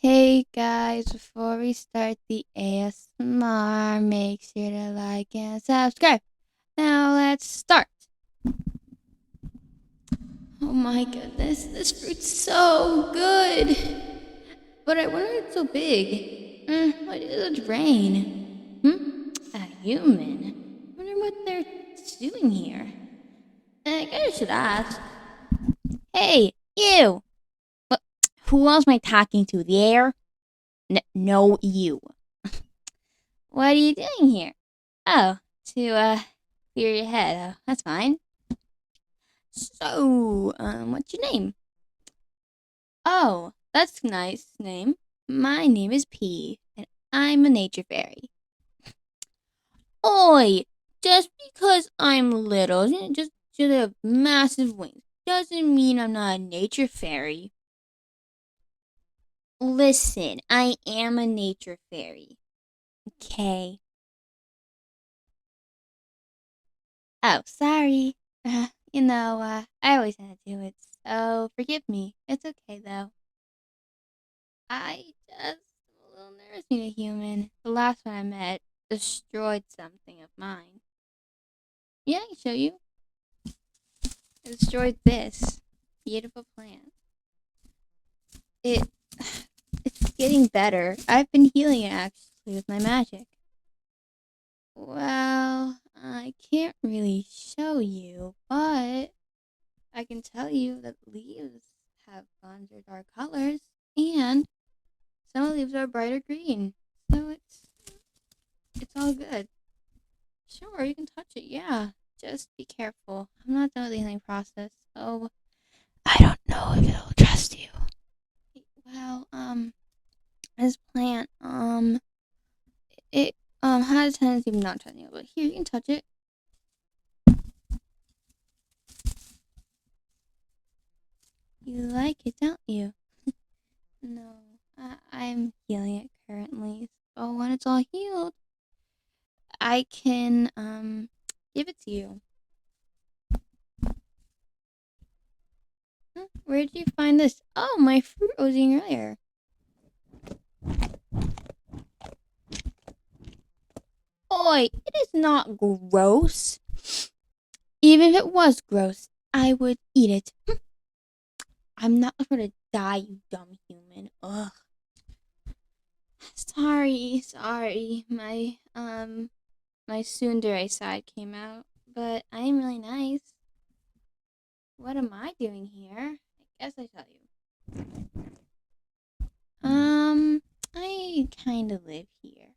Hey guys, before we start the ASMR, make sure to like and subscribe. Now let's start. Oh my goodness, this fruit's so good. But I wonder why it's so big. What is it rain? A human? I wonder what they're doing here. I guess I should ask. Hey, you! What, who else am I talking to? The air? No, you. What are you doing here? Oh, to clear your head. Oh, that's fine. So, what's your name? Oh, that's a nice name. My name is P, and I'm a nature fairy. Oi! Just because I'm little, just have massive wings, doesn't mean I'm not a nature fairy. Listen, I am a nature fairy. Okay. Oh, sorry. I always had to do it, so forgive me. It's okay, though. I just am a little nervous being a human. The last one I met destroyed something of mine. Yeah, I can show you. It destroyed this beautiful plant. It, it's getting better. I've been healing it, actually, with my magic. Well, I can't really show you, but I can tell you that leaves have gone through dark colors, and some leaves are brighter green. So it's all good. Sure, you can touch it, yeah. Just be careful. I'm not done with the healing process, so I don't know if it'll trust you. Well, this plant, it has a tendency of not trusting you, but here you can touch it. You like it, don't you? No, I'm healing it currently. So when it's all healed, I can give it to you. Where did you find this? Oh, my fruit I was eating earlier. Oi, it is not gross. Even if it was gross, I would eat it. I'm not going to die, you dumb human. Ugh. Sorry. My tsundere side came out, but I am really nice. What am I doing here? I guess I tell you. I kind of live here.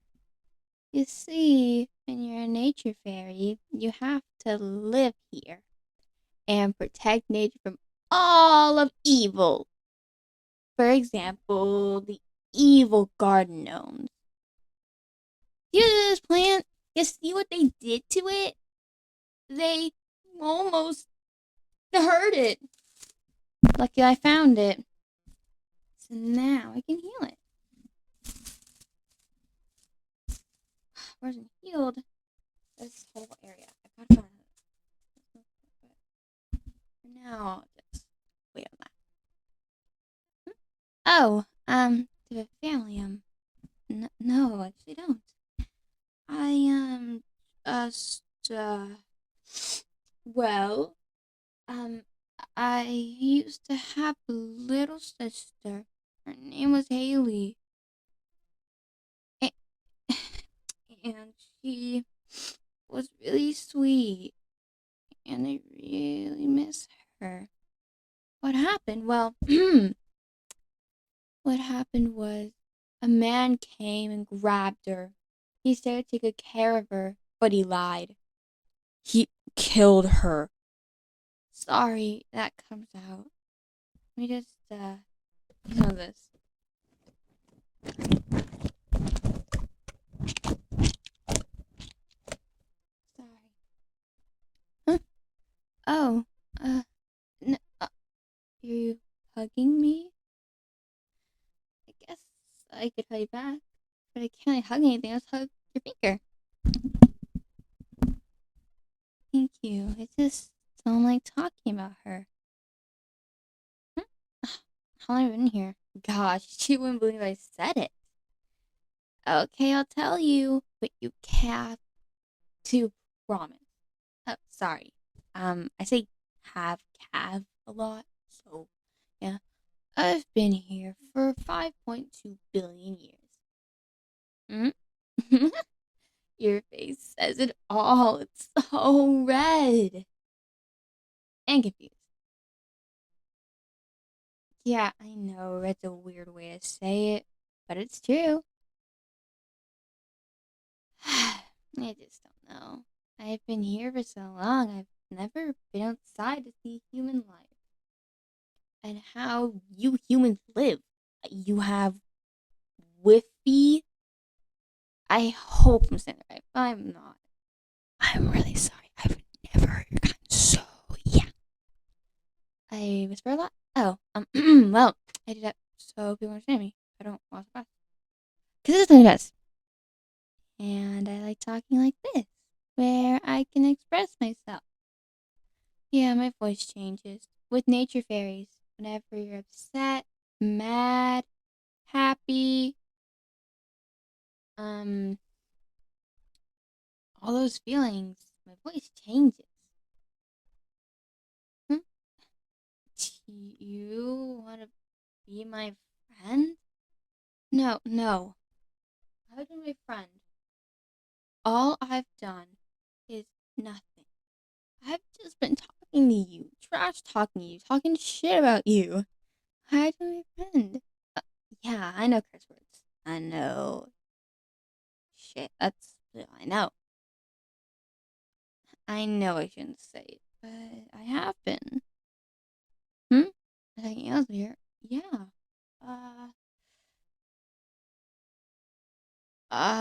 You see, when you're a nature fairy, you have to live here and protect nature from all of evil. For example, the evil garden gnomes. You see this plant? You see what they did to it? They almost hurt it. Lucky I found it. So now I can heal it. Wasn't healed. This whole area. I gotta find it. For now, I'll just wait on that. Oh, do a family, no, I actually don't. I, just, well, um, I used to have a little sister. Her name was Haley. A- And she was really sweet. And I really miss her. What happened? Well, what happened was a man came and grabbed her. He said to take good care of her, but he lied. He killed her. Sorry, that comes out. Let me just, some of this. Sorry. Huh? Oh, n- uh, you hugging me? I guess I could hug you back, but I can't really hug anything. Let's hug your finger. Thank you. I just don't like talking about her. Hmm? How long have I been here? Gosh, she wouldn't believe I said it. Okay, I'll tell you, but you have to promise. Oh, sorry. I say have a lot, so yeah. I've been here for 5.2 billion years. Mm? Your face says it all. It's so red and confused. Yeah, I know that's a weird way to say it, but it's true. I just don't know. I've been here for so long, I've never been outside to see human life and how you humans live. You have Wi-Fi. I hope I'm saying it right, but I'm not. I'm really sorry. I've never heard your kind. So yeah, I whisper a lot. Oh, well, I do that so people understand me. I don't walk fast because it's the best, and I like talking like this, where I can express myself. Yeah, my voice changes with nature fairies. Whenever you're upset, mad, happy, um, all those feelings, my voice changes. Hmm? You want to be my friend? No, no. How do my friend? All I've done is nothing. I've just been talking to you, trash talking to you, talking shit about you. Hi to my friend. Yeah, I know curse words. I know. Shit, that's I know. I know I shouldn't say it, but I have been. Hmm? Anything else here? Yeah. Uh,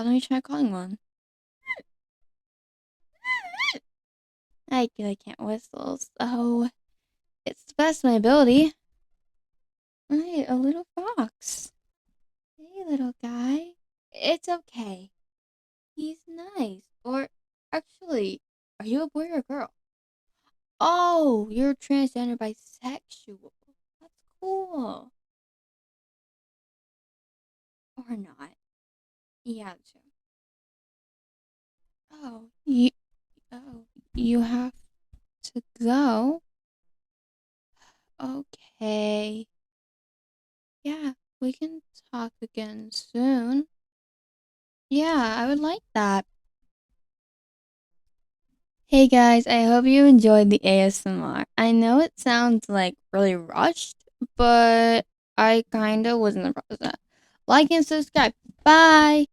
let me try calling one. I can't whistle, so it's the best of my ability. Right, a little fox. Hey, little guy. It's okay. He's nice. Or, actually, are you a boy or a girl? Oh, you're transgender bisexual. That's cool. Or not. Yeah, true. Oh, oh, you have to go? Okay. Yeah, we can talk again soon. Yeah, I would like that. Hey guys, I hope you enjoyed the ASMR. I know it sounds like really rushed, but I kinda was in the process. Like and subscribe. Bye!